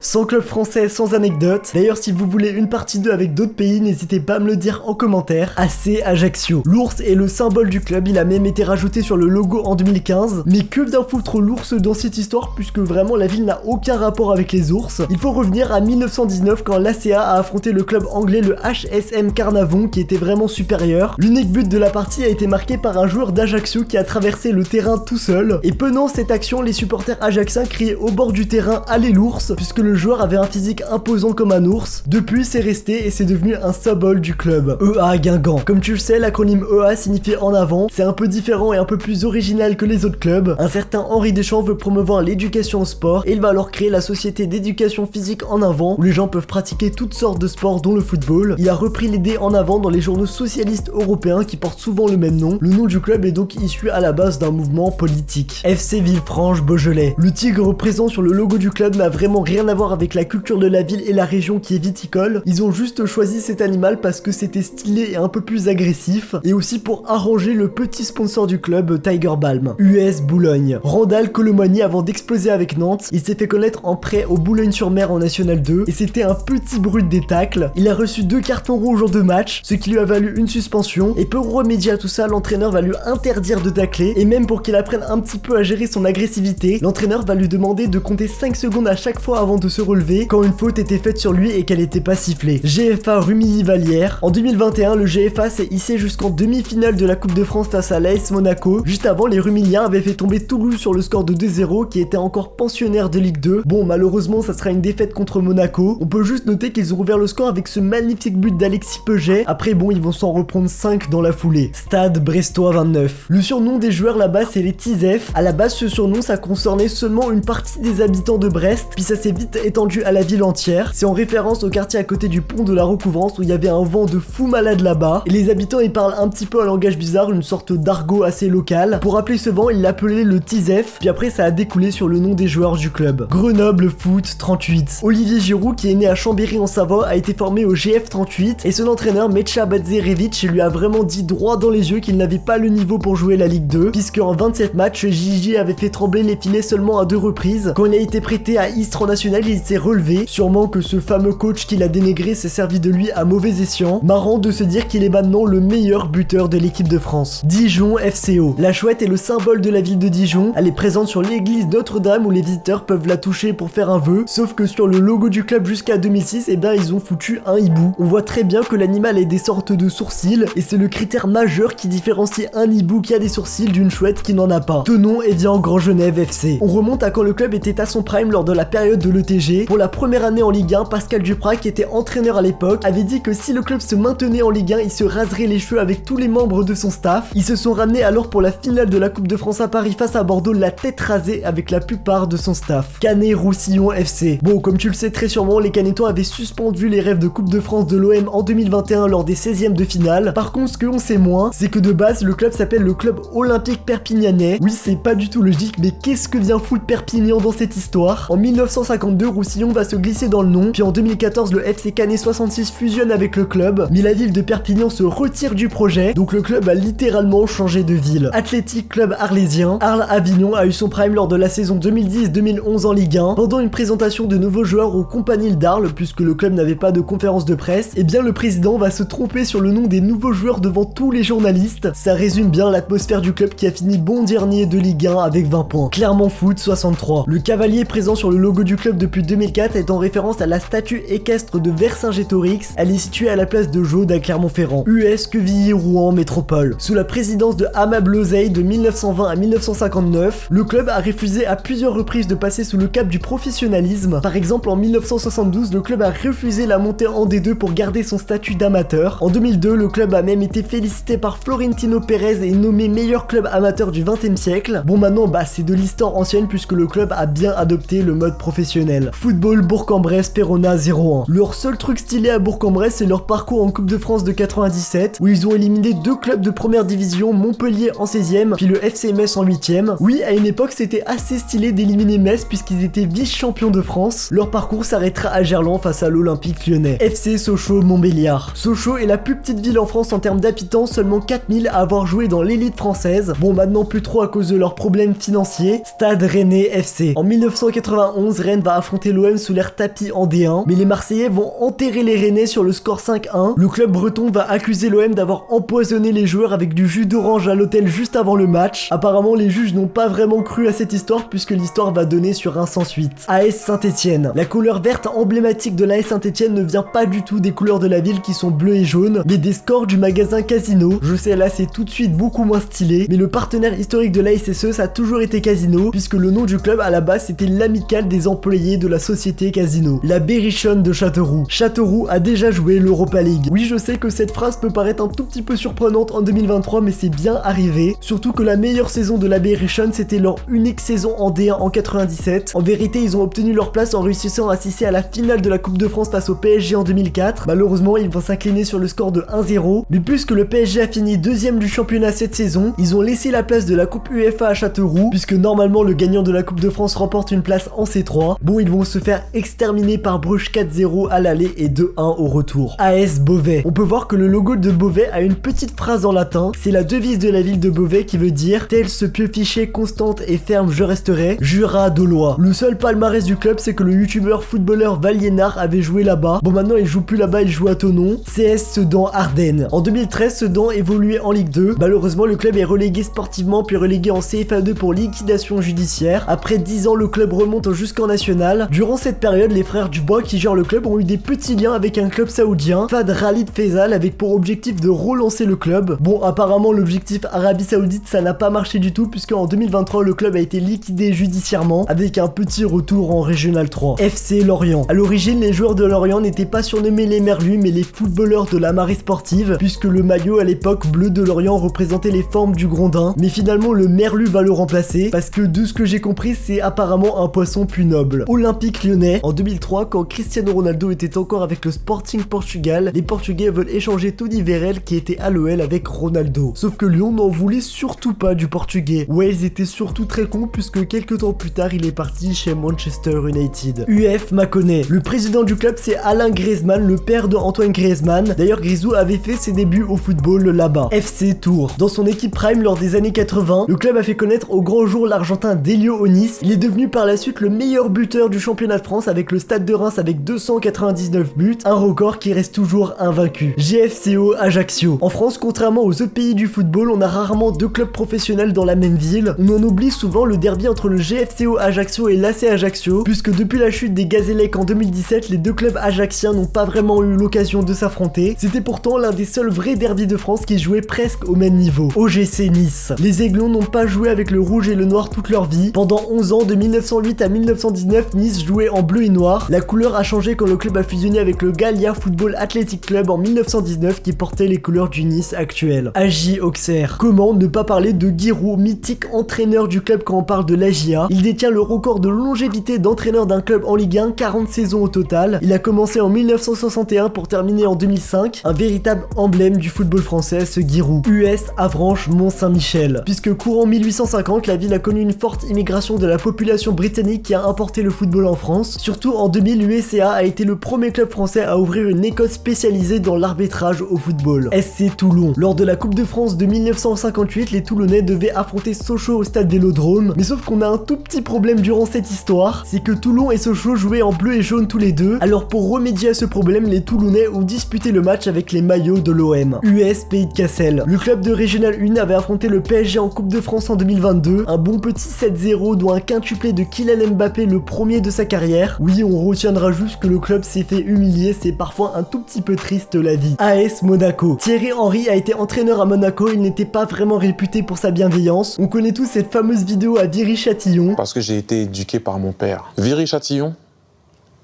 Sans club français, sans anecdote. D'ailleurs, si vous voulez une partie 2 avec d'autres pays, n'hésitez pas à me le dire en commentaire. AC Ajaccio. L'ours est le symbole du club, il a même été rajouté sur le logo en 2015. Mais que vient foutre l'ours dans cette histoire, puisque vraiment la ville n'a aucun rapport avec les ours. Il faut revenir à 1919 quand l'ACA a affronté le club anglais, le HSM Carnavon, qui était vraiment supérieur. L'unique but de la partie a été marqué par un joueur d'Ajaccio qui a traversé le terrain tout seul. Et pendant cette action, les supporters ajaxiens criaient au bord du terrain « Allez l'ours !» puisque le joueur avait un physique imposant comme un ours. Depuis, c'est resté et c'est devenu un symbole du club. EA Guingamp. Comme tu le sais, l'acronyme EA signifie en avant. C'est un peu différent et un peu plus original que les autres clubs. Un certain Henri Deschamps veut promouvoir l'éducation au sport et il va alors créer la société d'éducation physique En Avant où les gens peuvent pratiquer toutes sortes de sports dont le football. Il a repris l'idée En Avant dans les journaux socialistes européens qui portent souvent le même nom. Le nom du club est donc issu à la base d'un mouvement politique. FC Villefranche Beaujolais. Le tigre présent sur le logo du club n'a vraiment rien à voir avec la culture de la ville et la région qui est viticole. Ils ont juste choisi cet animal parce que c'était stylé et un peu plus agressif, et aussi pour arranger le petit sponsor du club, Tiger Balm. US Boulogne. Randall Colomani, avant d'exploser avec Nantes, il s'est fait connaître en prêt au Boulogne-sur-Mer en National 2 et c'était un petit brut des tacles. Il a reçu 2 cartons rouges en 2 matchs, ce qui lui a valu une suspension, et pour remédier à tout ça, l'entraîneur va lui interdire de tacler, et même pour qu'il apprenne un petit peu à gérer son agressivité, l'entraîneur va lui demander de compter 5 secondes à chaque fois avant de se relever quand une faute était faite sur lui et qu'elle n'était pas sifflée. GFA Rumilly-Vallière. En 2021, le GFA s'est hissé jusqu'en demi-finale de la Coupe de France face à l'AS Monaco. Juste avant, les Rumilliens avaient fait tomber Toulouse sur le score de 2-0 qui était encore pensionnaire de Ligue 2. Bon, malheureusement, ça sera une défaite contre Monaco. On peut juste noter qu'ils ont ouvert le score avec ce magnifique but d'Alexis Peuget. Après, bon, ils vont s'en reprendre 5 dans la foulée. Stade Brestois 29. Le surnom des joueurs là-bas, c'est les Tizef. À la base, ce surnom, ça concernait seulement une partie des habitants de Brest, puis ça s'est vite étendu à la ville entière. C'est en référence au quartier à côté du pont de la Recouvrance où il y avait un vent de fou malade là-bas. Et les habitants, ils parlent un petit peu un langage bizarre, une sorte d'argot assez local. Pour appeler ce vent, ils l'appelaient le Tizef, puis après ça a découlé sur le nom des joueurs du club. Grenoble Foot 38. Olivier Giroud, qui est né à Chambéry en Savoie, a été formé au GF 38 et son entraîneur Mecha Badzerevic lui a vraiment dit droit dans les yeux qu'il n'avait pas le niveau pour jouer la Ligue 2, puisque en 27 matchs, Gigi avait fait trembler les filets seulement à 2 reprises. Quand il a été prêté à Istres en National, il s'est relevé. Sûrement que ce fameux coach qu'il a dénégré s'est servi de lui à mauvais escient. Marrant de se dire qu'il est maintenant le meilleur buteur de l'équipe de France. Dijon FCO. La chouette est le symbole de la ville de Dijon. Elle est présente sur l'église Notre-Dame où les visiteurs peuvent la toucher pour faire un vœu. Sauf que sur le logo du club jusqu'à 2006, eh ben ils ont foutu un hibou. On voit très bien que l'animal a des sortes de sourcils et c'est le critère majeur qui différencie un hibou qui a des sourcils d'une chouette qui n'en a pas. Tenon et bien Grand Genève FC. On remonte à quand le club était à son prime lors de la période de l'ETG. Pour la première année en Ligue 1, Pascal Duprat, qui était entraîneur à l'époque, avait dit que si le club se maintenait en Ligue 1, il se raserait les cheveux avec tous les membres de son staff. Ils se sont ramenés alors pour la finale de la Coupe de France à Paris face à Bordeaux, la tête rasée avec la plupart de son staff. Canet-Roussillon FC. Bon, comme tu le sais très sûrement, les Canetois avaient suspendu les rêves de Coupe de France de l'OM en 2021 lors des 16e de finale. Par contre, ce que l'on sait moins, c'est que de base, le club s'appelle le Club Olympique Perpignanais. Oui, c'est pas du tout logique, mais qu'est-ce que vient foutre Perpignan dans cette histoire? En 1952, Roussillon va se glisser dans le nom, puis en 2014, le FC Canet 66 fusionne avec le club, mais la ville de Perpignan se retire du projet, donc le club a littéralement changé de ville. Athletic Club Arlésien. Arles-Avignon a eu son prime lors de la saison 2010-2011 en Ligue 1. Pendant une présentation de nouveaux joueurs au Compagnies d'Arles, puisque le club n'avait pas de conférence de presse, et bien le président va se tromper sur le nom des nouveaux joueurs devant tous les journalistes. Ça résume bien l'atmosphère du club qui a fini bon dernier de Ligue 1 avec 20 points. Clermont Foot 63. Le cavalier présent sur le logo du club depuis 2004 est en référence à la statue équestre de Vercingétorix. Elle est située à la place de Jaude à Clermont-Ferrand. US Quevilly-Rouen Métropole. Sous la présidence de Hamad Lozeï de 1920 à 1959, le club a refusé à plusieurs reprises de passer sous le cap du professionnalisme. Par exemple, en 1972, le club a refusé la montée en D2 pour garder son statut d'amateur. En 2002, le club a même été félicité par Florentino Pérez et nommé meilleur club amateur du 20e siècle. Bon, maintenant, c'est de l'histoire ancienne puisque le club a bien adopté le mode professionnel. Football Bourg-en-Bresse Perona 0-1. Leur seul truc stylé à Bourg-en-Bresse, c'est leur parcours en Coupe de France de 97, où ils ont éliminé 2 clubs de première division, Montpellier en 16e, puis le FC Metz en 8e. Oui, à une époque, c'était assez stylé d'éliminer Metz puisqu'ils étaient vice-champions de France. Leur parcours s'arrêtera à Gerland face à l'Olympique Lyonnais. FC Sochaux-Montbéliard. Sochaux est la plus petite ville en France en termes d'habitants, seulement 4000 à avoir joué dans l'élite française. Bon, maintenant plus trop à cause de leurs problèmes financiers. Stade Rennais FC. En 1991, Rennes va affronter affronter l'OM sous l'air tapis en D1, mais les Marseillais vont enterrer les Rennais sur le score 5-1. Le club breton va accuser l'OM d'avoir empoisonné les joueurs avec du jus d'orange à l'hôtel juste avant le match. Apparemment, les juges n'ont pas vraiment cru à cette histoire puisque l'histoire va donner sur un sans suite. AS Saint-Etienne. La couleur verte emblématique de l'AS Saint-Etienne ne vient pas du tout des couleurs de la ville qui sont bleues et jaunes, mais des scores du magasin Casino. Je sais, là c'est tout de suite beaucoup moins stylé, mais le partenaire historique de l'ASSE, ça a toujours été Casino, puisque le nom du club à la base c'était l'amicale des employés de la société Casino. La Berrichonne de Châteauroux. Châteauroux a déjà joué l'Europa League. Oui, je sais que cette phrase peut paraître un tout petit peu surprenante en 2023, mais c'est bien arrivé. Surtout que la meilleure saison de la Berrichonne, c'était leur unique saison en D1 en 97. En vérité, ils ont obtenu leur place en réussissant à assister à la finale de la Coupe de France face au PSG en 2004. Malheureusement, ils vont s'incliner sur le score de 1-0. Mais puisque le PSG a fini deuxième du championnat cette saison, ils ont laissé la place de la Coupe UEFA à Châteauroux, puisque normalement le gagnant de la Coupe de France remporte une place en C3. Bon, ils vont se faire exterminer par Bruges 4-0 à l'aller et 2-1 au retour. AS Beauvais. On peut voir que le logo de Beauvais a une petite phrase en latin. C'est la devise de la ville de Beauvais qui veut dire « Tel ce pieux fiché constante et ferme je resterai, jura d'Aulois ». Le seul palmarès du club, c'est que le youtubeur footballeur Valiénard avait joué là-bas. Bon, maintenant il joue plus là-bas, il joue à Thonon. CS Sedan Ardennes. En 2013, Sedan évoluait en Ligue 2. Malheureusement, le club est relégué sportivement puis relégué en CFA2 pour liquidation judiciaire. Après 10 ans, le club remonte jusqu'en national. Durant cette période, les frères Dubois qui gèrent le club ont eu des petits liens avec un club saoudien, Fad Khalid Faisal, avec pour objectif de relancer le club. Bon, apparemment l'objectif Arabie Saoudite ça n'a pas marché du tout puisque en 2023 le club a été liquidé judiciairement avec un petit retour en Régional 3. FC Lorient. À l'origine, les joueurs de Lorient n'étaient pas surnommés les Merlus mais les footballeurs de la marée sportive puisque le maillot à l'époque bleu de Lorient représentait les formes du grondin, mais finalement le Merlu va le remplacer parce que de ce que j'ai compris c'est apparemment un poisson plus noble. Olympique Lyonnais. En 2003, quand Cristiano Ronaldo était encore avec le Sporting Portugal, les Portugais veulent échanger Tony Vérel qui était à l'OL avec Ronaldo. Sauf que Lyon n'en voulait surtout pas du Portugais. Ouais, ils étaient surtout très cons puisque quelques temps plus tard il est parti chez Manchester United. UF Mâconnais. Le président du club c'est Alain Griezmann, le père de Antoine Griezmann. D'ailleurs Grisou avait fait ses débuts au football là-bas. FC Tours. Dans son équipe prime lors des années 80, le club a fait connaître au grand jour l'Argentin Delio Onis. Il est devenu par la suite le meilleur buteur du championnat de France avec le Stade de Reims avec 299 buts, un record qui reste toujours invaincu. GFCO Ajaccio. En France, contrairement aux autres pays du football, on a rarement deux clubs professionnels dans la même ville. On en oublie souvent le derby entre le GFCO Ajaccio et l'AC Ajaccio, puisque depuis la chute des Gazélec en 2017, les deux clubs ajaxiens n'ont pas vraiment eu l'occasion de s'affronter. C'était pourtant l'un des seuls vrais derbys de France qui jouaient presque au même niveau. OGC Nice. Les Aiglons n'ont pas joué avec le rouge et le noir toute leur vie. Pendant 11 ans, de 1908 à 1919, Nice jouait en bleu et noir. La couleur a changé quand le club a fusionné avec le Gallia Football Athletic Club en 1919 qui portait les couleurs du Nice actuel. AJ Auxerre. Comment ne pas parler de Giroud, mythique entraîneur du club quand on parle de l'AJA. Il détient le record de longévité d'entraîneur d'un club en Ligue 1, 40 saisons au total. Il a commencé en 1961 pour terminer en 2005. Un véritable emblème du football français, ce Giroud. US Avranches Mont-Saint-Michel. Puisque courant 1850, la ville a connu une forte immigration de la population britannique qui a importé le football en France. Surtout en 2000, l'USCA a été le premier club français à ouvrir une école spécialisée dans l'arbitrage au football. SC Toulon. Lors de la Coupe de France de 1958, les Toulonnais devaient affronter Sochaux au stade Vélodrome. Mais sauf qu'on a un tout petit problème durant cette histoire, c'est que Toulon et Sochaux jouaient en bleu et jaune tous les deux. Alors pour remédier à ce problème, les Toulonnais ont disputé le match avec les maillots de l'OM. US Pays de Cassel. Le club de Régional 1 avait affronté le PSG en Coupe de France en 2022. Un bon petit 7-0 dont un quintuplé de Kylian Mbappé, le premier de sa carrière. Oui, on retiendra juste que le club s'est fait humilier, c'est parfois un tout petit peu triste la vie. AS Monaco. Thierry Henry a été entraîneur à Monaco, il n'était pas vraiment réputé pour sa bienveillance. On connaît tous cette fameuse vidéo à Viry-Châtillon. Parce que j'ai été éduqué par mon père. Viry-Châtillon,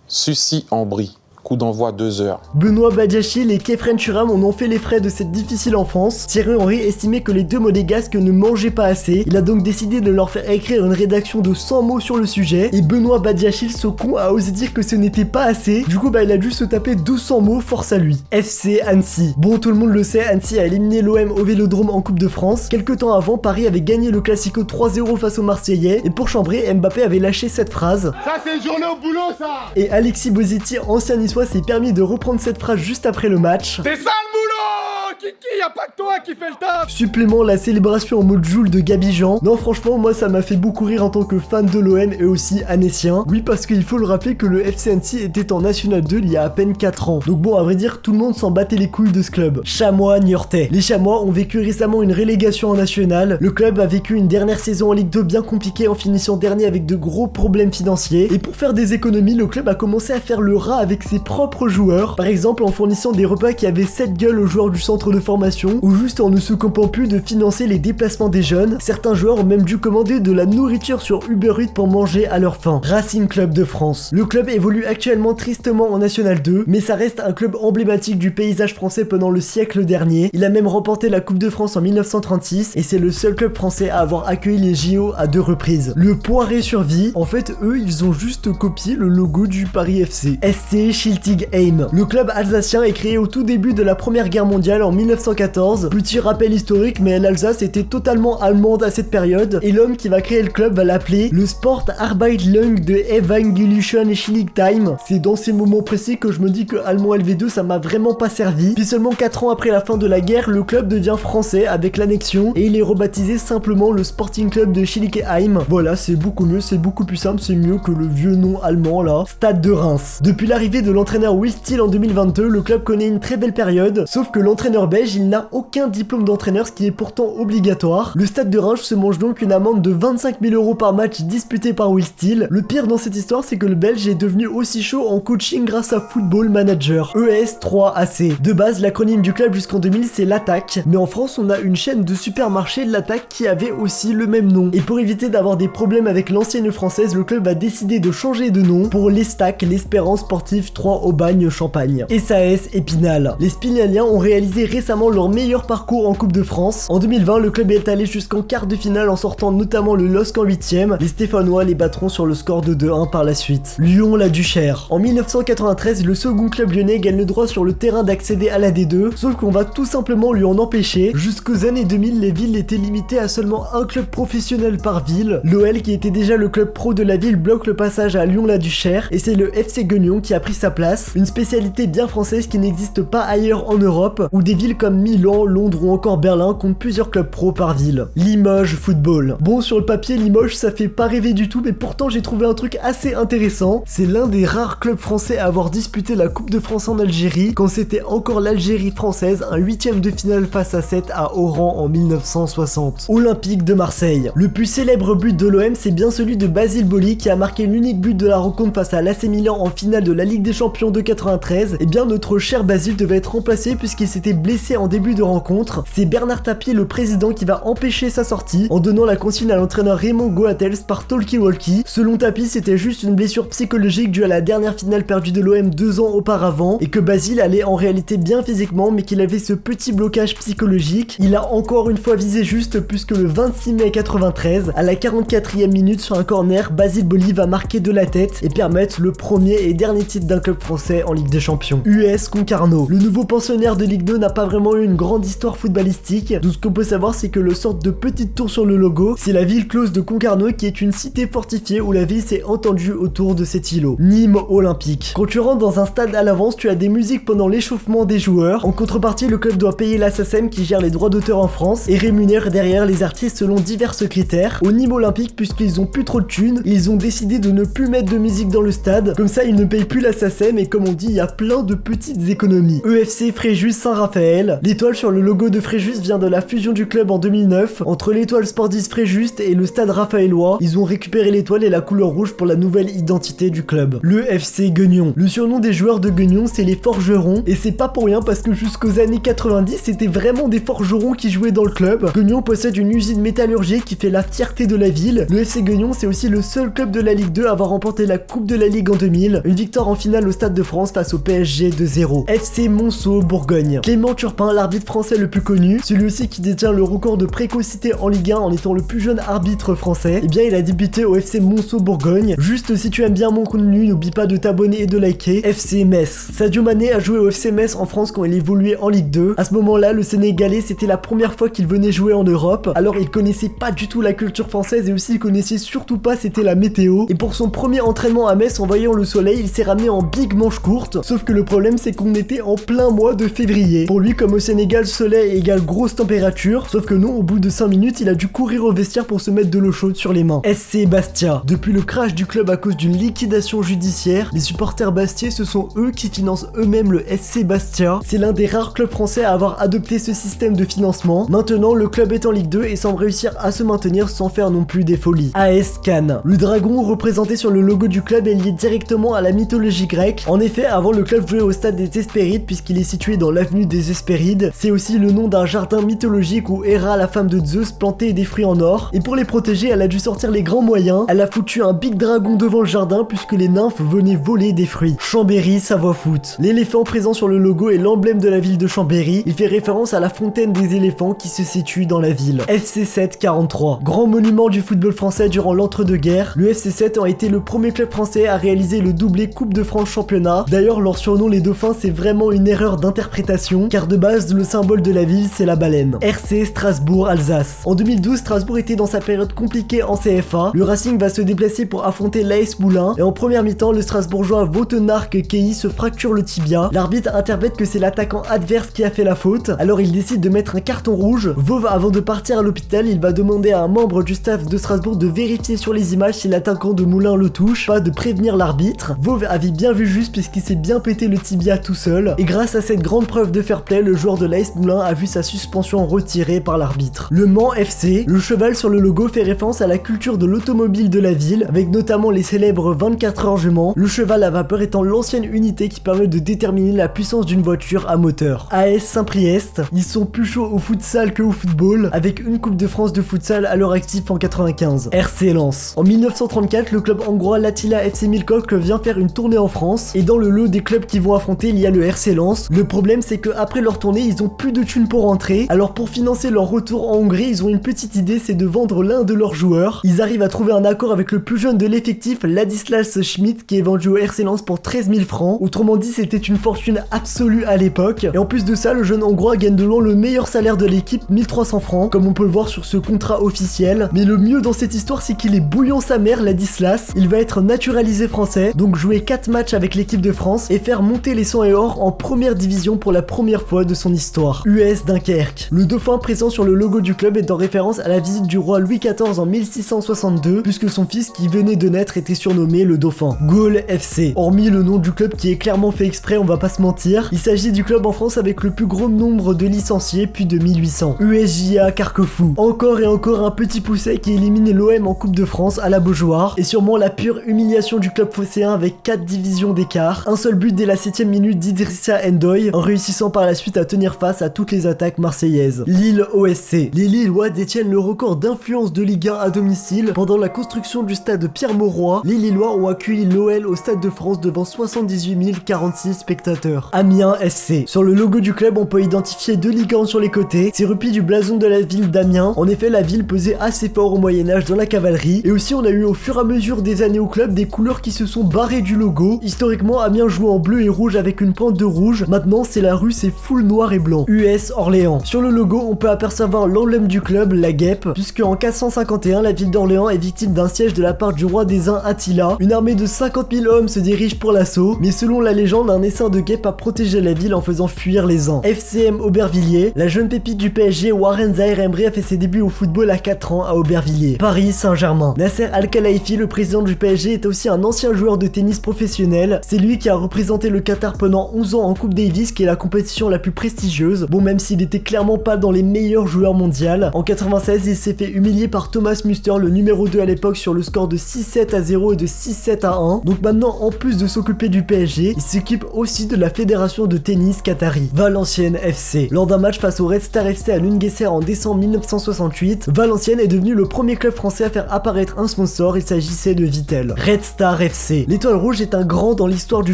Sucy-en-Brie. Coup d'envoi 2 heures. Benoît Badiachil et Kefren Turam en ont fait les frais de cette difficile enfance. Thierry Henry estimait que les deux monégasques ne mangeaient pas assez. Il a donc décidé de leur faire écrire une rédaction de 100 mots sur le sujet. Et Benoît Badiachil, ce con, a osé dire que ce n'était pas assez. Du coup, il a dû se taper 200 mots, force à lui. FC Annecy. Bon, tout le monde le sait, Annecy a éliminé l'OM au Vélodrome en Coupe de France. Quelques temps avant, Paris avait gagné le Classico 3-0 face aux Marseillais. Et pour chambrer, Mbappé avait lâché cette phrase. Ça, c'est une journée au boulot, ça! Et Alexis Bozetti, ancien niçois, s'est permis de reprendre cette phrase juste après le match. C'est ça le boulot! Kiki, y a pas que toi qui fais le taf. Supplément la célébration en mode Joule de Gabi Jean. Non franchement moi ça m'a fait beaucoup rire en tant que fan de l'OM et aussi annécien. Oui parce qu'il faut le rappeler que le FC Annecy était en National 2 il y a à peine 4 ans. Donc bon à vrai dire tout le monde s'en battait les couilles de ce club. Chamois niortais. Les Chamois ont vécu récemment une relégation en National. Le club a vécu une dernière saison en Ligue 2 bien compliquée en finissant dernier avec de gros problèmes financiers. Et pour faire des économies, le club a commencé à faire le rat avec ses propres joueurs. Par exemple en fournissant des repas qui avaient 7 gueules aux joueurs du centre de formation ou juste en ne s'occupant plus de financer les déplacements des jeunes. Certains joueurs ont même dû commander de la nourriture sur Uber Eats pour manger à leur faim. Racing Club de France. Le club évolue actuellement tristement en National 2, mais ça reste un club emblématique du paysage français pendant le siècle dernier. Il a même remporté la Coupe de France en 1936 et c'est le seul club français à avoir accueilli les JO à 2 reprises. Le Poiré survit. En fait, eux, ils ont juste copié le logo du Paris FC. SC Schiltigheim. Le club alsacien est créé au tout début de la Première Guerre mondiale en 1914. Petit rappel historique, mais l'Alsace était totalement allemande à cette période et l'homme qui va créer le club va l'appeler le Sport Arbeitlung de Evangelischen Schiltigheim. C'est dans ces moments précis que je me dis que allemand LV2 ça m'a vraiment pas servi. Puis seulement 4 ans après la fin de la guerre, le club devient français avec l'annexion et il est rebaptisé simplement le Sporting Club de Schiltigheim. Voilà, c'est beaucoup mieux, c'est beaucoup plus simple, c'est mieux que le vieux nom allemand là. Stade de Reims. Depuis l'arrivée de l'entraîneur Will Steele en 2022, le club connaît une très belle période, sauf que l'entraîneur belge, il n'a aucun diplôme d'entraîneur, ce qui est pourtant obligatoire. Le Stade de Reims se mange donc une amende de 25 000 € par match disputé par Will Steele. Le pire dans cette histoire, c'est que le belge est devenu aussi chaud en coaching grâce à Football Manager, ES3AC. De base, l'acronyme du club jusqu'en 2000, c'est l'Attaque, mais en France, on a une chaîne de supermarchés de l'Attaque qui avait aussi le même nom. Et pour éviter d'avoir des problèmes avec l'ancienne française, le club a décidé de changer de nom pour l'Estac, l'Espérance Sportive 3 Aubagne Champagne. SAS Épinal. Les Spinaliens ont réalisé récemment leur meilleur parcours en Coupe de France. En 2020, le club est allé jusqu'en quart de finale en sortant notamment le LOSC en 8ème. Les Stéphanois les battront sur le score de 2-1 par la suite. Lyon-la-Duchère. En 1993, le second club lyonnais gagne le droit sur le terrain d'accéder à la D2, sauf qu'on va tout simplement lui en empêcher. Jusqu'aux années 2000, les villes étaient limitées à seulement un club professionnel par ville. L'OL, qui était déjà le club pro de la ville, bloque le passage à Lyon-la-Duchère et c'est le FC Guignon qui a pris sa place. Une spécialité bien française qui n'existe pas ailleurs en Europe, où des villes comme Milan, Londres ou encore Berlin comptent plusieurs clubs pro par ville. Limoges Football. Bon, sur le papier, Limoges, ça fait pas rêver du tout, mais pourtant j'ai trouvé un truc assez intéressant. C'est l'un des rares clubs français à avoir disputé la Coupe de France en Algérie, quand c'était encore l'Algérie française, un 8ème de finale face à 7 à Oran en 1960. Olympique de Marseille. Le plus célèbre but de l'OM, c'est bien celui de Basile Boli qui a marqué l'unique but de la rencontre face à l'AC Milan en finale de la Ligue des Champions de 93. Et bien notre cher Basile devait être remplacé puisqu'il s'était blessé en début de rencontre. C'est Bernard Tapie, le président, qui va empêcher sa sortie en donnant la consigne à l'entraîneur Raymond Goethals par talkie-walkie. Selon Tapie, c'était juste une blessure psychologique due à la dernière finale perdue de l'OM 2 ans auparavant et que Basile allait en réalité bien physiquement mais qu'il avait ce petit blocage psychologique. Il a encore une fois visé juste puisque le 26 mai 93, à la 44e minute sur un corner, Basile Boli va marquer de la tête et permettre le premier et dernier titre d'un club français en Ligue des Champions. US Concarneau. Le nouveau pensionnaire de Ligue 2 n'a pas vraiment eu une grande histoire footballistique. Tout ce qu'on peut savoir, c'est que le sorte de petite tour sur le logo, c'est la ville close de Concarneau qui est une cité fortifiée où la ville s'est entendue autour de cet îlot. Nîmes Olympique. Quand tu rentres dans un stade à l'avance, tu as des musiques pendant l'échauffement des joueurs. En contrepartie, le club doit payer la SACEM qui gère les droits d'auteur en France et rémunère derrière les artistes selon divers critères. Au Nîmes Olympique, puisqu'ils ont plus trop de thunes, ils ont décidé de ne plus mettre de musique dans le stade. Comme ça, ils ne payent plus la SACEM et comme on dit, il y a plein de petites économies. EFC Fréjus Saint-Raphaël. L'étoile sur le logo de Fréjus vient de la fusion du club en 2009 entre l'étoile Sportis Fréjus et le stade raphaélois. Ils ont récupéré l'étoile et la couleur rouge pour la nouvelle identité du club. Le FC Guignon. Le surnom des joueurs de Guignon, c'est les forgerons et c'est pas pour rien parce que jusqu'aux années 90, c'était vraiment des forgerons qui jouaient dans le club. Guignon possède une usine métallurgique qui fait la fierté de la ville. Le FC Guignon, c'est aussi le seul club de la Ligue 2 à avoir remporté la Coupe de la Ligue en 2000. Une victoire en finale au Stade de France face au PSG 2-0. FC Monceau Bourgogne. Clément Turpin, l'arbitre français le plus connu, celui aussi qui détient le record de précocité en Ligue 1 en étant le plus jeune arbitre français, et bien il a débuté au FC Monceau Bourgogne. Juste si tu aimes bien mon contenu, n'oublie pas de t'abonner et de liker. FC Metz. Sadio Mané a joué au FC Metz en France quand il évoluait en Ligue 2. À ce moment-là, le Sénégalais, c'était la première fois qu'il venait jouer en Europe, alors il connaissait pas du tout la culture française et aussi il connaissait surtout pas c'était la météo. Et pour son premier entraînement à Metz en voyant le soleil, il s'est ramené en big manche courte. Sauf que le problème c'est qu'on était en plein mois de février. Pour lui, lui, comme au Sénégal, soleil égale grosse température, sauf que non, au bout de 5 minutes, il a dû courir au vestiaire pour se mettre de l'eau chaude sur les mains. SC Bastia. Depuis le crash du club à cause d'une liquidation judiciaire, les supporters bastiais, ce sont eux qui financent eux-mêmes le SC Bastia. C'est l'un des rares clubs français à avoir adopté ce système de financement. Maintenant, le club est en Ligue 2 et semble réussir à se maintenir sans faire non plus des folies. AS Cannes. Le dragon représenté sur le logo du club est lié directement à la mythologie grecque. En effet, avant, le club jouait au stade des Hespérides puisqu'il est situé dans l'avenue des Hespérides. C'est aussi le nom d'un jardin mythologique où Héra, la femme de Zeus, plantait des fruits en or. Et pour les protéger, elle a dû sortir les grands moyens. Elle a foutu un big dragon devant le jardin puisque les nymphes venaient voler des fruits. Chambéry, Savoie Foot. L'éléphant présent sur le logo est l'emblème de la ville de Chambéry. Il fait référence à la fontaine des éléphants qui se situe dans la ville. FC7 43. Grand monument du football français durant l'entre-deux-guerres. Le FC7 a été le premier club français à réaliser le doublé Coupe de France championnat. D'ailleurs, leur surnom les Dauphins, c'est vraiment une erreur d'interprétation car de base, le symbole de la ville, c'est la baleine. RC Strasbourg Alsace. En 2012, Strasbourg était dans sa période compliquée en CFA. Le Racing va se déplacer pour affronter l'AS Moulins et en première mi-temps, le Strasbourgeois Vautenark Kei se fracture le tibia. L'arbitre interprète que c'est l'attaquant adverse qui a fait la faute. Alors il décide de mettre un carton rouge. Vauve, avant de partir à l'hôpital, il va demander à un membre du staff de Strasbourg de vérifier sur les images si l'attaquant de Moulins le touche, pas de prévenir l'arbitre. Vauve avait bien vu juste puisqu'il s'est bien pété le tibia tout seul. Et grâce à cette grande preuve de fair play, le joueur de l'AS Moulins a vu sa suspension retirée par l'arbitre. Le Mans FC. Le cheval sur le logo fait référence à la culture de l'automobile de la ville, avec notamment les célèbres 24 heures du Mans. Le cheval à vapeur étant l'ancienne unité qui permet de déterminer la puissance d'une voiture à moteur. AS Saint-Priest. Ils sont plus chauds au futsal que au football, avec une Coupe de France de futsal à leur actif en 95. RC Lens. En 1934, le club hongrois l'Attila FC Milkok vient faire une tournée en France, et dans le lot des clubs qui vont affronter, il y a le RC Lens. Le problème, c'est que après leur tournée, ils ont plus de thunes pour rentrer. Alors pour financer leur retour en Hongrie, ils ont une petite idée, c'est de vendre l'un de leurs joueurs. Ils arrivent à trouver un accord avec le plus jeune de l'effectif, Ladislas Schmidt, qui est vendu au RC Lens pour 13 000 francs. Autrement dit, c'était une fortune absolue à l'époque. Et en plus de ça, le jeune hongrois gagne de loin le meilleur salaire de l'équipe, 1300 francs, comme on peut le voir sur ce contrat officiel. Mais le mieux dans cette histoire, c'est qu'il est bouillant sa mère, Ladislas. Il va être naturalisé français, donc jouer 4 matchs avec l'équipe de France et faire monter les 100 et or en première division pour la première fois de son histoire. US Dunkerque. Le dauphin présent sur le logo du club est en référence à la visite du roi Louis XIV en 1662, puisque son fils qui venait de naître était surnommé le dauphin. Gaulle FC. Hormis le nom du club qui est clairement fait exprès, on va pas se mentir, il s'agit du club en France avec le plus gros nombre de licenciés, plus de 1800. USJA Carquefou. Encore et encore un petit pousset qui élimine l'OM en Coupe de France à la Beaujoire, et sûrement la pure humiliation du club phocéen avec 4 divisions d'écart. Un seul but dès la 7ème minute d'Idrissa Ndoye, en réussissant par la suite à tenir face à toutes les attaques marseillaises. Lille OSC. Les Lillois détiennent le record d'influence de Ligue 1 à domicile. Pendant la construction du stade Pierre-Mauroy, les Lillois ont accueilli l'OL au Stade de France devant 78 046 spectateurs. Amiens SC. Sur le logo du club, on peut identifier 2 licornes sur les côtés. C'est repris du blason de la ville d'Amiens. En effet, la ville pesait assez fort au Moyen-Âge dans la cavalerie. Et aussi, on a eu au fur et à mesure des années au club des couleurs qui se sont barrées du logo. Historiquement, Amiens joue en bleu et rouge avec une pointe de rouge. Maintenant, c'est la rue, c'est full noir et blanc. US Orléans. Sur le logo, on peut apercevoir l'emblème du club, la guêpe, puisque en 451, la ville d'Orléans est victime d'un siège de la part du roi des Huns Attila. Une armée de 50 000 hommes se dirige pour l'assaut, mais selon la légende, un essaim de guêpes a protégé la ville en faisant fuir les Huns. FCM Aubervilliers. La jeune pépite du PSG, Warren Zaïre-Emery, a fait ses débuts au football à 4 ans à Aubervilliers. Paris Saint-Germain. Nasser Al-Khelaifi, le président du PSG, est aussi un ancien joueur de tennis professionnel. C'est lui qui a représenté le Qatar pendant 11 ans en Coupe Davis, qui est la compétition la plus prestigieuse. Bon, même s'il était clairement pas dans les meilleurs joueurs mondiaux. En 96, il s'est fait humilier par Thomas Muster, le numéro 2 à l'époque, sur le score de 6-7-0 et de 6-7-1. Donc maintenant, en plus de s'occuper du PSG, il s'occupe aussi de la fédération de tennis qatari. Valenciennes FC. Lors d'un match face au Red Star FC à Lungesser en décembre 1968, Valenciennes est devenu le premier club français à faire apparaître un sponsor, il s'agissait de Vittel. Red Star FC. L'étoile rouge est un grand dans l'histoire du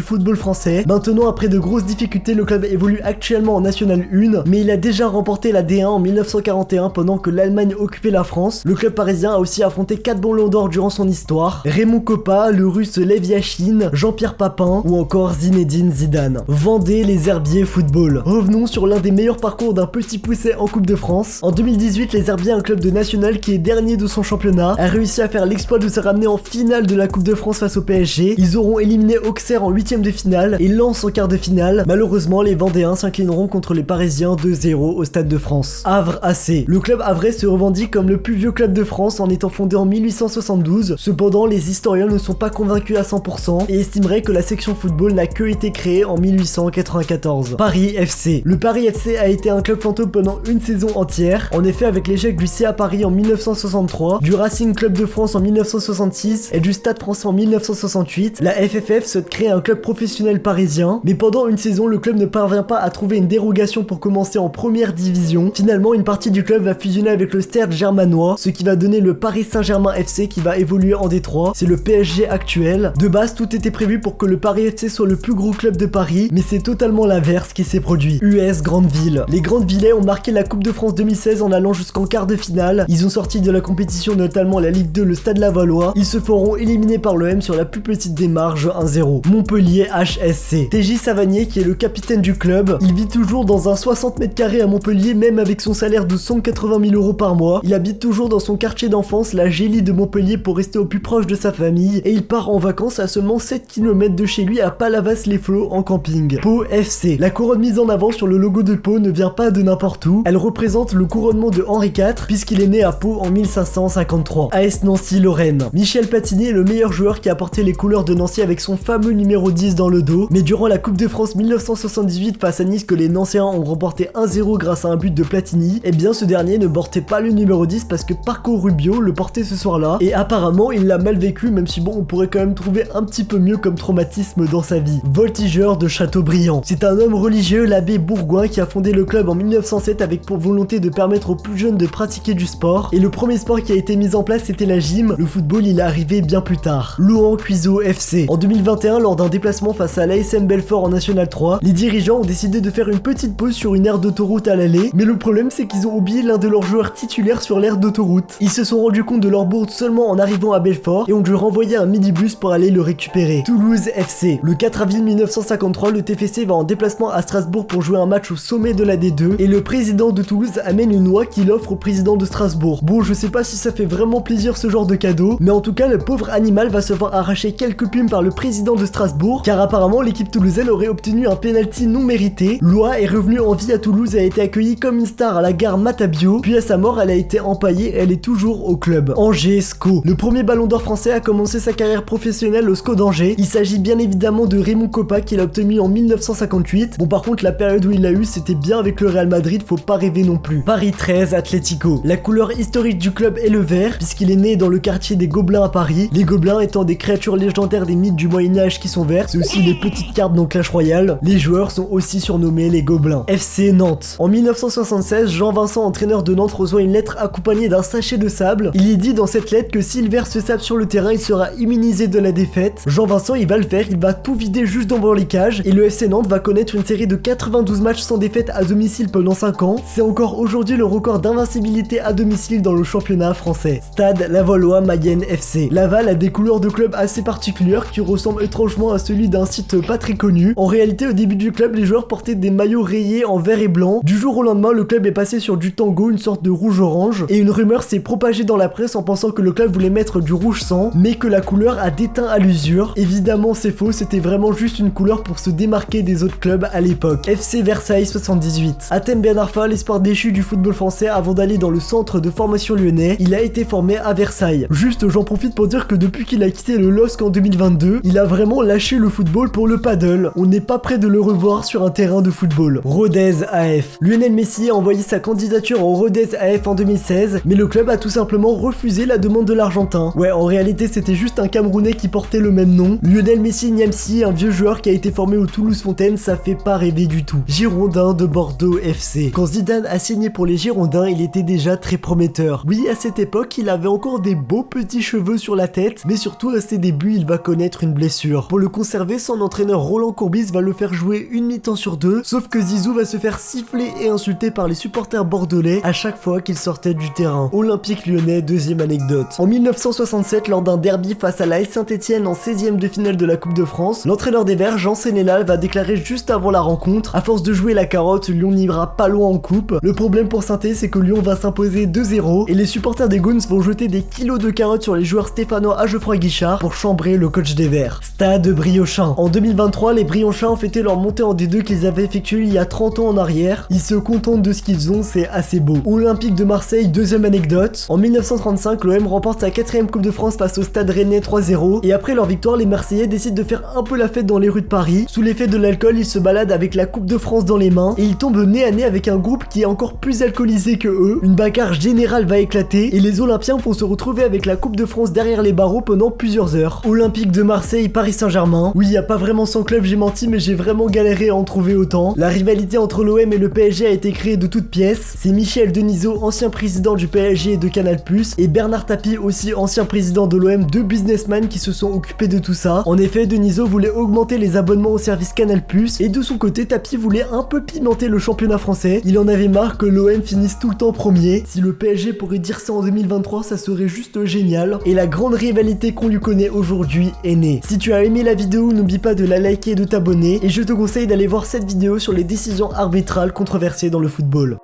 football français. Maintenant, après de grosses difficultés, le club évolue actuellement en National 1, mais il a déjà remporté la D1 en 1941 pendant que l'Allemagne occupait la France. Le club parisien a aussi affronté 4 ballons d'or durant son histoire. Raymond Kopa, le russe Lev Yachine, Jean-Pierre Papin ou encore Zinedine Zidane. Vendée les Herbiers Football. Revenons sur l'un des meilleurs parcours d'un petit pousset en Coupe de France. En 2018, les Herbiers, un club de national qui est dernier de son championnat, a réussi à faire l'exploit de se ramener en finale de la Coupe de France face au PSG. Ils auront éliminé Auxerre en 8ème de finale et Lens en quart de finale. Malheureusement, les Vendéens s'inclinent s'inclineront contre les Parisiens 2-0 au Stade de France. Havre AC. Le club havrais se revendique comme le plus vieux club de France en étant fondé en 1872. Cependant, les historiens ne sont pas convaincus à 100% et estimeraient que la section football n'a que été créée en 1894. Paris FC. Le Paris FC a été un club fantôme pendant une saison entière. En effet, avec l'échec du CA Paris en 1963, du Racing Club de France en 1966 et du Stade Français en 1968, la FFF souhaite créer un club professionnel parisien, mais pendant une saison, le club ne parvient pas à trouver une dérogation pour commencer en première division. Finalement, une partie du club va fusionner avec le Stade germanois, ce qui va donner le Paris Saint-Germain FC qui va évoluer en Détroit. C'est le PSG actuel. De base, tout était prévu pour que le Paris FC soit le plus gros club de Paris, mais c'est totalement l'inverse qui s'est produit. US Grande Ville. Les Grandes Villais ont marqué la Coupe de France 2016 en allant jusqu'en quart de finale. Ils ont sorti de la compétition notamment la Ligue 2, le Stade Lavallois. Ils se feront éliminer par l'OM sur la plus petite des marges 1-0. Montpellier HSC. TJ Savanier qui est le capitaine du club. Il vit toujours dans un 60 mètres carrés à Montpellier, même avec son salaire de 180 000 € par mois. Il habite toujours dans son quartier d'enfance, la Gélie de Montpellier, pour rester au plus proche de sa famille, et il part en vacances à seulement 7 km de chez lui à Palavas-les-Flots en camping. Pau FC. La couronne mise en avant sur le logo de Pau ne vient pas de n'importe où. Elle représente le couronnement de Henri IV puisqu'il est né à Pau en 1553. AS Nancy-Lorraine. Michel Platini est le meilleur joueur qui a porté les couleurs de Nancy avec son fameux numéro 10 dans le dos, mais durant la Coupe de France 1978 face à Nice que les Nancéens ont remporté 1-0 grâce à un but de Platini, et bien ce dernier ne portait pas le numéro 10 parce que Paco Rubio le portait ce soir-là, et apparemment il l'a mal vécu, même si bon, on pourrait quand même trouver un petit peu mieux comme traumatisme dans sa vie. Voltigeur de Châteaubriand. C'est un homme religieux, l'abbé Bourgoin, qui a fondé le club en 1907 avec pour volonté de permettre aux plus jeunes de pratiquer du sport, et le premier sport qui a été mis en place c'était la gym. Le football il est arrivé bien plus tard. Louhans-Cuiseaux FC. En 2021, lors d'un déplacement face à l'ASM Belfort en National 3, les dirigeants ont décidé de faire une petite pause sur une aire d'autoroute à l'aller, mais le problème c'est qu'ils ont oublié l'un de leurs joueurs titulaires sur l'aire d'autoroute. Ils se sont rendus compte de leur bourde seulement en arrivant à Belfort et ont dû renvoyer un minibus pour aller le récupérer. Toulouse FC. Le 4 avril 1953, le TFC va en déplacement à Strasbourg pour jouer un match au sommet de la D2 et le président de Toulouse amène une noix qu'il offre au président de Strasbourg. Bon, je sais pas si ça fait vraiment plaisir ce genre de cadeau, mais en tout cas le pauvre animal va se voir arracher quelques plumes par le président de Strasbourg, car apparemment l'équipe toulousaine aurait obtenu un penalty non mérité. Loa est revenue en vie à Toulouse et a été accueillie comme une star à la gare Matabio, puis à sa mort elle a été empaillée et elle est toujours au club. Angers SCO. Le premier ballon d'or français a commencé sa carrière professionnelle au SCO d'Angers. Il s'agit bien évidemment de Raymond Kopa qu'il a obtenu en 1958. Bon, par contre la période où il l'a eu c'était bien avec le Real Madrid, faut pas rêver non plus. Paris 13 Atlético. La couleur historique du club est le vert puisqu'il est né dans le quartier des Gobelins à Paris. Les Gobelins étant des créatures légendaires des mythes du Moyen-Âge qui sont verts, c'est aussi les petites cartes dans Clash Royale. Les joueurs sont aussi surnommés les Gobelins. FC Nantes. En 1976, Jean-Vincent, entraîneur de Nantes, reçoit une lettre accompagnée d'un sachet de sable. Il y dit dans cette lettre que s'il verse ce sable sur le terrain, il sera immunisé de la défaite. Jean-Vincent, il va le faire, il va tout vider juste devant les cages et le FC Nantes va connaître une série de 92 matchs sans défaite à domicile pendant 5 ans. C'est encore aujourd'hui le record d'invincibilité à domicile dans le championnat français. Stade Lavallois-Mayenne FC. Laval a des couleurs de club assez particulières qui ressemblent étrangement à celui d'un site pas très connu. En réalité, au début du club, les joueurs portaient des maillots rayés en vert et blanc. Du jour au lendemain, le club est passé sur du tango, une sorte de rouge-orange, et une rumeur s'est propagée dans la presse en pensant que le club voulait mettre du rouge sang, mais que la couleur a déteint à l'usure. Évidemment, c'est faux, c'était vraiment juste une couleur pour se démarquer des autres clubs à l'époque. FC Versailles 78. Hatem Ben Arfa, l'espoir déchu du football français avant d'aller dans le centre de formation lyonnais, il a été formé à Versailles. Juste, j'en profite pour dire que depuis qu'il a quitté le LOSC en 2022, il a vraiment lâché le football pour le paddle. On n'est pas près de le revoir sur un terrain de football. Rodez AF. Lionel Messi a envoyé sa candidature au Rodez AF en 2016, mais le club a tout simplement refusé la demande de l'Argentin. Ouais, en réalité, c'était juste un Camerounais qui portait le même nom. Lionel Messi Niamsi, un vieux joueur qui a été formé au Toulouse Fontaine, ça fait pas rêver du tout. Girondins de Bordeaux FC. Quand Zidane a signé pour les Girondins, il était déjà très prometteur. Oui, à cette époque, il avait encore des beaux petits cheveux sur la tête, mais surtout à ses débuts, il va connaître une blessure. Pour le conserver, son entraîneur Roland Courbis va le faire jouer une mi-temps sur deux, sauf que Zizou va se faire siffler et insulter par les supporters bordelais à chaque fois qu'il sortait du terrain. Olympique Lyonnais, deuxième anecdote. En 1967, lors d'un derby face à l'AS Saint-Etienne en 16e de finale de la Coupe de France, l'entraîneur des Verts, Jean Sénéchal, va déclarer juste avant la rencontre: à force de jouer la carotte, Lyon n'ira pas loin en coupe. Le problème pour Saint-Etienne, c'est que Lyon va s'imposer 2-0 et les supporters des Goons vont jeter des kilos de carottes sur les joueurs stéphanois à Geoffroy-Guichard pour chambrer le coach des Verts. Stade Briochin. En 2023, les Briochin ont fêté leur montée en D2 qu'ils avaient effectué il y a 30 ans en arrière. Ils se contentent de ce qu'ils ont, c'est assez beau. Olympique de Marseille, deuxième anecdote. En 1935, l'OM remporte sa 4ème Coupe de France face au Stade Rennais 3-0. Et après leur victoire, les Marseillais décident de faire un peu la fête dans les rues de Paris. Sous l'effet de l'alcool, ils se baladent avec la Coupe de France dans les mains. Et ils tombent nez à nez avec un groupe qui est encore plus alcoolisé que eux. Une bagarre générale va éclater. Et les Olympiens vont se retrouver avec la Coupe de France derrière les barreaux pendant plusieurs heures. Olympique de Marseille, Paris Saint-Germain. Oui, y a pas vraiment 100 clubs, j'ai menti, mais j'ai vraiment galéré à en trouver autant. La rivalité entre l'OM et le PSG a été créée de toutes pièces. C'est Michel Denisot, ancien président du PSG et de Canal+, et Bernard Tapie, aussi ancien président de l'OM, deux businessmen qui se sont occupés de tout ça. En effet, Denisot voulait augmenter les abonnements au service Canal+, et de son côté, Tapie voulait un peu pimenter le championnat français. Il en avait marre que l'OM finisse tout le temps premier. Si le PSG pourrait dire ça en 2023, ça serait juste génial. Et la grande rivalité qu'on lui connaît aujourd'hui est née. Si tu as aimé la vidéo, n'oublie pas de la liker et de t'abonner, et je te conseille d'aller voir cette vidéo sur les décisions arbitrales controversées dans le football.